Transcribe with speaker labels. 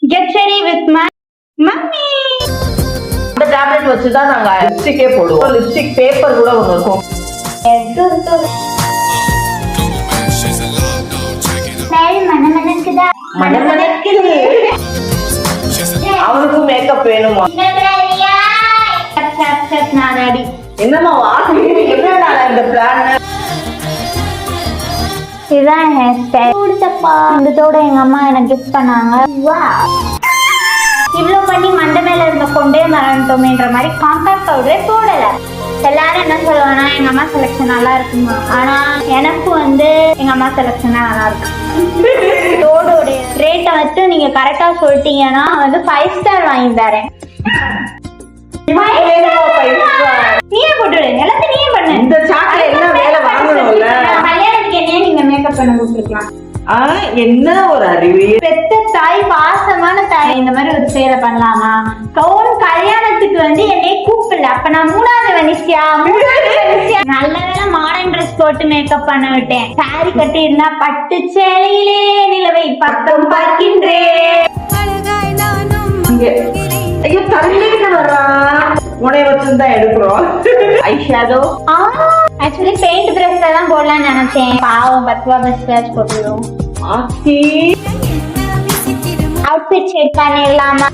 Speaker 1: Get ready with my mummy.
Speaker 2: அந்த tablet வச்சு தான் நாங்க லிப்ஸ்டிக்கே போடுவோம். லிப்ஸ்டிக் பேப்பர் கூட ஒன்று இருக்கும். மனமனக்குது. அவனுக்கும் மேக்கப் வேணுமா? என்னமா என்னடா இந்த பிளான்?
Speaker 1: இதுதான் ஹேர் ஸ்டைல். கொடுத்தப்பா இதோட எங்க அம்மா எனக்கு கிஃப்ட் பண்ணாங்க. இவ்வளோ பண்ணி மண்டை மேல இருந்த கொண்டே மறந்துட்டோமேன்ற மாதிரி காம்பேக்ட் பவுடரே போடல. எல்லாரும் என்ன சொல்லுவாங்கன்னா எங்க அம்மா செலக்ஷன் நல்லா இருக்குமா, ஆனா எனக்கு எங்க அம்மா செலக்ஷன் தான் நல்லா இருக்கு. தோடோடைய ரேட்டை வச்சு நீங்க கரெக்டா சொல்லிட்டீங்கன்னா 5 ஸ்டார் வாங்கி தரேன். நீயே போட்டுடு, எல்லாத்தையும் நீயே பண்ணு.
Speaker 2: இந்த சாக்ல என்ன வேலை வாங்கணும்ல?
Speaker 1: கல்யாணத்துக்கு என்னையே நீங்க மேக்கப் பண்ண கொடுத்துருக்கலாம்.
Speaker 2: என்ன ஒரு அறிவு!
Speaker 1: பெத்த தாய், பாசமான தாய், இந்த மாதிரி ஒரு சேலை பண்ணலாமா? கவுன் கல்யாணத்துக்கு என்னை கூப்பிடல. அப்ப நான் மூணாவது வனிசியா நல்ல வேலை மாடர்ன் ட்ரெஸ் போட்டு மேக்கப் பண்ண விட்டேன். சாரி கட்டி இருந்தா பட்டு சேலையிலே நிலவை பக்கம் பார்க்கின்றேன்.
Speaker 2: ஐயோ தள்ளிட்டு வர்றான். உனைய வச்சுதான் எடுக்கிறோம். ஐஷாடோ
Speaker 1: ஆக்சுவலி பெயிண்ட் பிரஷ்ல தான் போடலாம்னு நினைச்சேன். பாவம் 10 ரூபா பிரஷ் போட்டுருவோம்.
Speaker 2: ஆத்தி
Speaker 1: அவுட்ஃபிட் செட் பண்ணிடலாமா?